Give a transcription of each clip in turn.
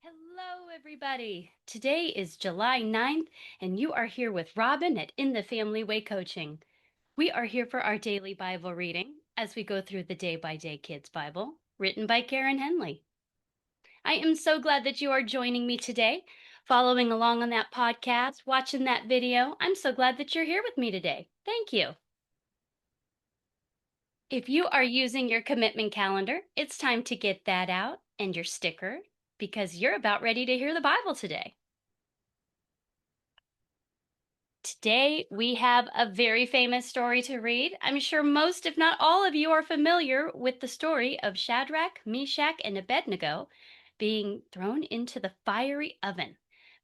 Hello, everybody. Today is July 9th, and you are here with Robin at In the Family Way Coaching. We are here for our daily Bible reading as we go through the Day by Day Kids Bible, written by Karen Henley. I am so glad that you are joining me today, following along on that podcast, watching that video. I'm so glad that you're here with me today. Thank you. If you are using your commitment calendar, it's time to get that out and your sticker because you're about ready to hear the Bible today. Today, we have a very famous story to read. I'm sure most, if not all of you, are familiar with the story of Shadrach, Meshach, and Abednego being thrown into the fiery oven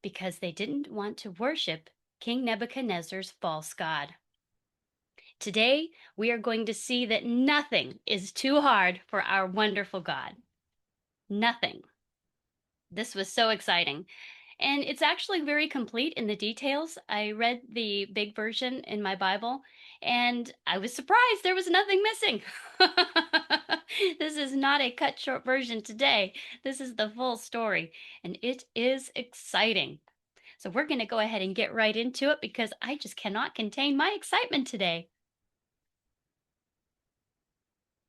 because they didn't want to worship King Nebuchadnezzar's false god. Today, we are going to see that nothing is too hard for our wonderful God. Nothing. This was so exciting. And it's actually very complete in the details. I read the big version in my Bible, and I was surprised there was nothing missing. This is not a cut short version today. This is the full story, and it is exciting. So we're going to go ahead and get right into it because I just cannot contain my excitement today.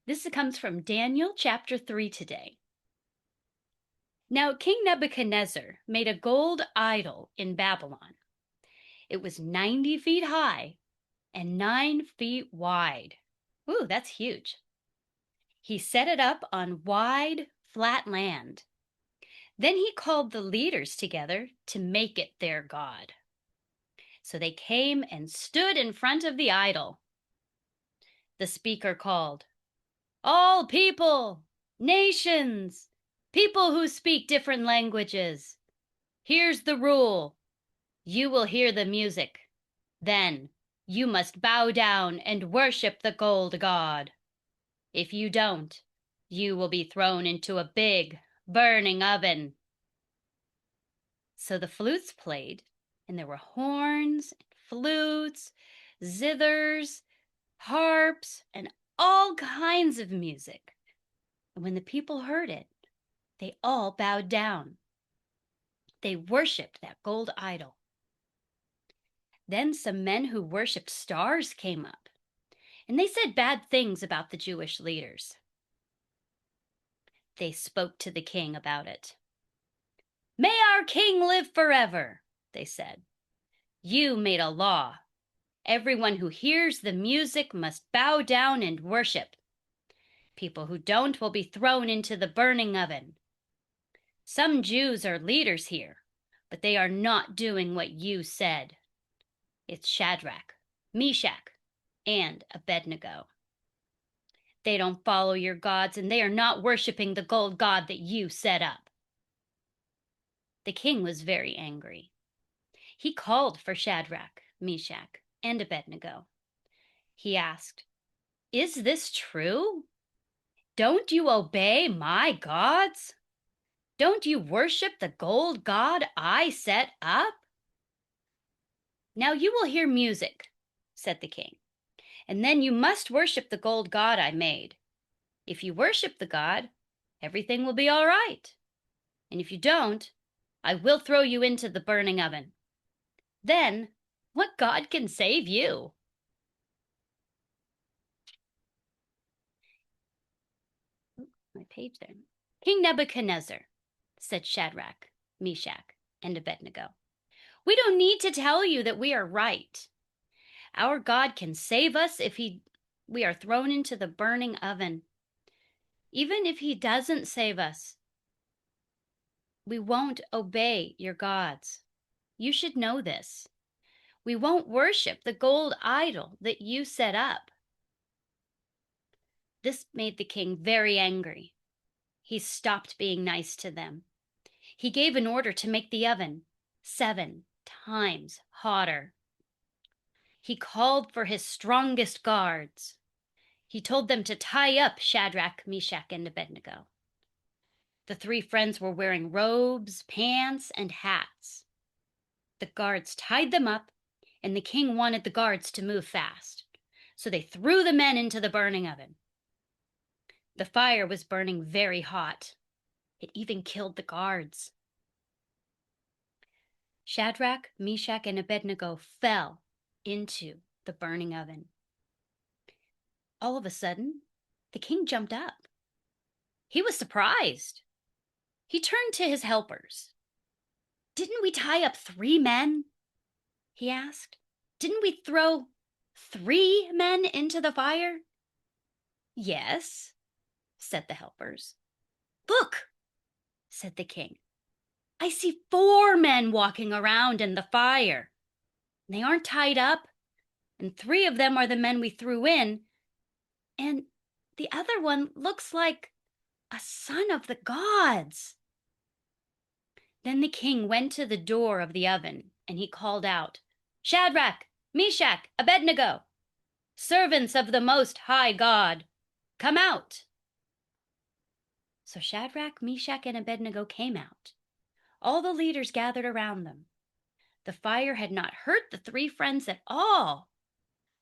This comes from Daniel chapter 3 today. Now, King Nebuchadnezzar made a gold idol in Babylon. It was 90 feet high and 9 feet wide. Ooh, that's huge. He set it up on wide, flat land. Then he called the leaders together to make it their god. So they came and stood in front of the idol. The speaker called, "All people, nations, people who speak different languages. Here's the rule. You will hear the music. Then you must bow down and worship the gold god. If you don't, you will be thrown into a big, burning oven." So the flutes played, and there were horns, flutes, zithers, harps, and all kinds of music. And when the people heard it, they all bowed down. They worshiped that gold idol. Then some men who worshiped stars came up, and they said bad things about the Jewish leaders. They spoke to the king about it. "May our king live forever," they said. "You made a law. Everyone who hears the music must bow down and worship. People who don't will be thrown into the burning oven. Some Jews are leaders here, but they are not doing what you said. It's Shadrach, Meshach, and Abednego. They don't follow your gods, and they are not worshiping the gold god that you set up." The king was very angry. He called for Shadrach, Meshach, and Abednego. He asked, "Is this true? Don't you obey my gods? Don't you worship the gold god I set up?" "Now you will hear music," said the king, "and then you must worship the gold god I made. If you worship the god, everything will be all right. And if you don't, I will throw you into the burning oven. Then, what god can save you?" My page there. "King Nebuchadnezzar," said Shadrach, Meshach, and Abednego, "we don't need to tell you that we are right. Our God can save us if we are thrown into the burning oven. Even if he doesn't save us, we won't obey your gods. You should know this. We won't worship the gold idol that you set up." This made the king very angry. He stopped being nice to them. He gave an order to make the oven 7 times hotter. He called for his strongest guards. He told them to tie up Shadrach, Meshach, and Abednego. The 3 friends were wearing robes, pants, and hats. The guards tied them up, and the king wanted the guards to move fast. So they threw the men into the burning oven. The fire was burning very hot. It even killed the guards. Shadrach, Meshach, and Abednego fell into the burning oven. All of a sudden, the king jumped up. He was surprised. He turned to his helpers. "Didn't we tie up 3 men?" he asked. "Didn't we throw 3 men into the fire?" "Yes," said the helpers. "Look," said the king. "I see 4 men walking around in the fire. They aren't tied up, and 3 of them are the men we threw in, and the other one looks like a son of the gods." Then the king went to the door of the oven, and he called out, "Shadrach, Meshach, Abednego, servants of the Most High God, come out." So Shadrach, Meshach, and Abednego came out. All the leaders gathered around them. The fire had not hurt the 3 friends at all.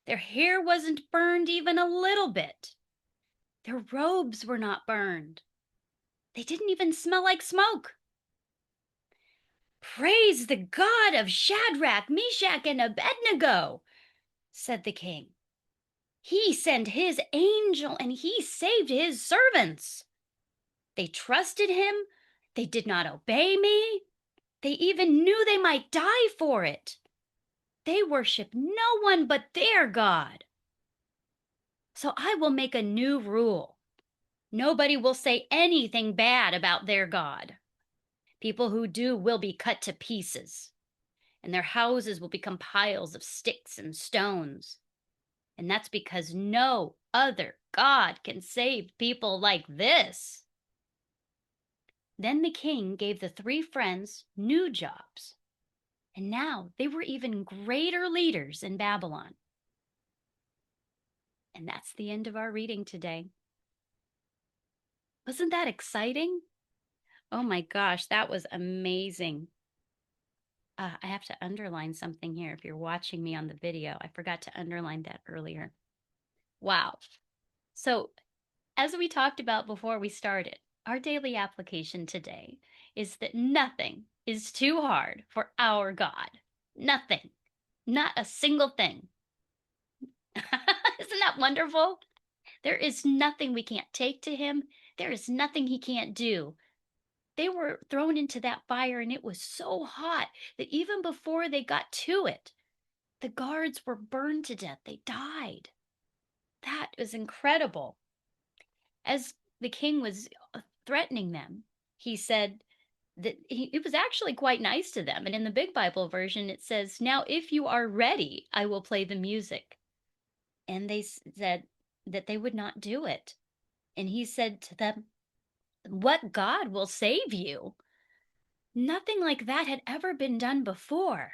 Their hair wasn't burned even a little bit. Their robes were not burned. They didn't even smell like smoke. "Praise the God of Shadrach, Meshach, and Abednego," said the king. "He sent his angel and he saved his servants. They trusted him. They did not obey me. They even knew they might die for it. They worship no one but their God. So I will make a new rule. Nobody will say anything bad about their God. People who do will be cut to pieces, and their houses will become piles of sticks and stones. And that's because no other God can save people like this." Then the king gave the 3 friends new jobs, and now they were even greater leaders in Babylon. And that's the end of our reading today. Wasn't that exciting? Oh my gosh, that was amazing. I have to underline something here if you're watching me on the video. I forgot to underline that earlier. Wow. So, as we talked about before we started, our daily application today is that nothing is too hard for our God. Nothing. Not a single thing. Isn't that wonderful? There is nothing we can't take to him. There is nothing he can't do. They were thrown into that fire, and it was so hot that even before they got to it, the guards were burned to death. They died. That is incredible. As the king was threatening them, he said that it was actually quite nice to them. And in the Big Bible version, it says, "Now, if you are ready, I will play the music." And they said that they would not do it. And he said to them, "What God will save you?" Nothing like that had ever been done before.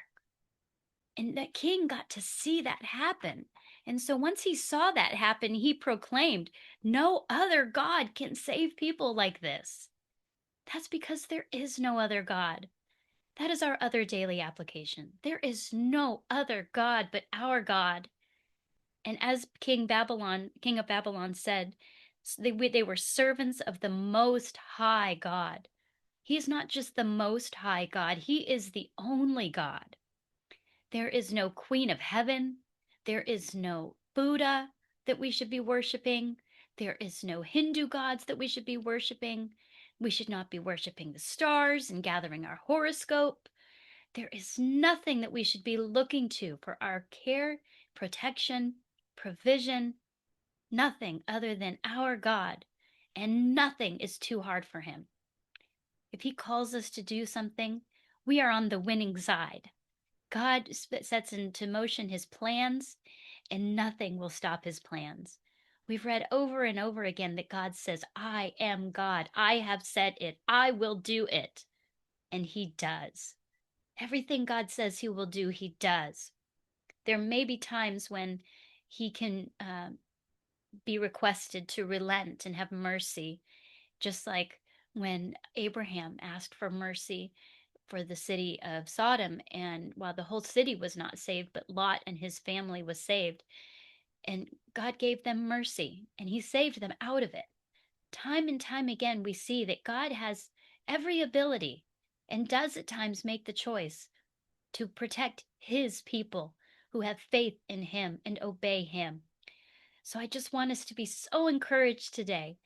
And the king got to see that happen. And so once he saw that happen, he proclaimed, "No other God can save people like this." That's because there is no other God. That is our other daily application. There is no other God but our God. And as King of Babylon said, they were servants of the Most High God. He is not just the Most High God, he is the only God. There is no Queen of Heaven. There is no Buddha that we should be worshiping. There is no Hindu gods that we should be worshiping. We should not be worshiping the stars and gathering our horoscope. There is nothing that we should be looking to for our care, protection, provision. Nothing other than our God. And nothing is too hard for him. If he calls us to do something, we are on the winning side. God sets into motion his plans, and nothing will stop his plans. We've read over and over again that God says, "I am God. I have said it. I will do it." And he does. Everything God says he will do, he does. There may be times when he can be requested to relent and have mercy, just like when Abraham asked for mercy for the city of Sodom, and while the whole city was not saved, but Lot and his family was saved, and God gave them mercy, and he saved them out of it. Time and time again, we see that God has every ability and does at times make the choice to protect his people who have faith in him and obey him. So I just want us to be so encouraged today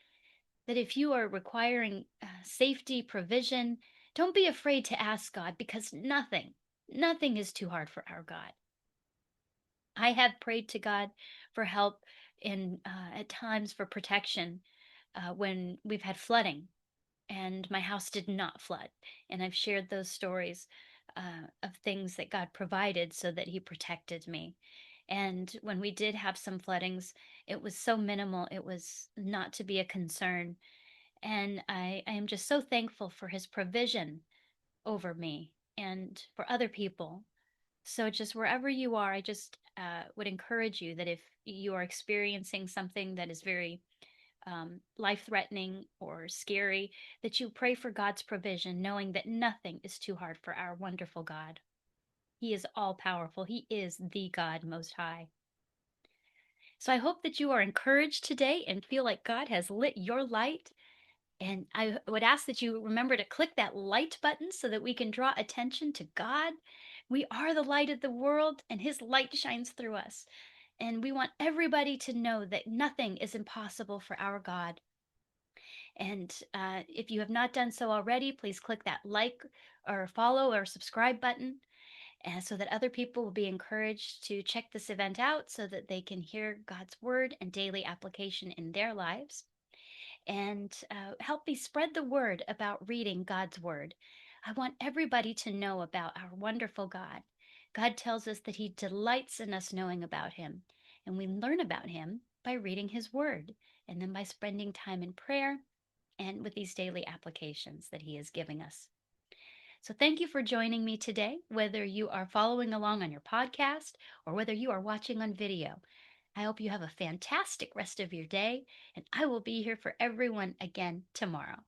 that if you are requiring safety, provision, don't be afraid to ask God, because nothing is too hard for our God. I have prayed to God for help in at times for protection when we've had flooding and my house did not flood. And I've shared those stories of things that God provided so that He protected me. And when we did have some floodings, it was so minimal, it was not to be a concern. And I am just so thankful for His provision over me and for other people. So, just wherever you are, I just would encourage you that if you are experiencing something that is very life threatening or scary, that you pray for God's provision, knowing that nothing is too hard for our wonderful God. He is all powerful, He is the God Most High. So I hope that you are encouraged today and feel like God has lit your light. And I would ask that you remember to click that light button so that we can draw attention to God. We are the light of the world, and His light shines through us. And we want everybody to know that nothing is impossible for our God. And if you have not done so already, please click that like or follow or subscribe button, so that other people will be encouraged to check this event out so that they can hear God's word and daily application in their lives. And help me spread the word about reading God's word. I want everybody to know about our wonderful God. God tells us that He delights in us knowing about Him, and we learn about Him by reading His word and then by spending time in prayer and with these daily applications that He is giving us. So, thank you for joining me today, whether you are following along on your podcast or whether you are watching on video. I hope you have a fantastic rest of your day, and I will be here for everyone again tomorrow.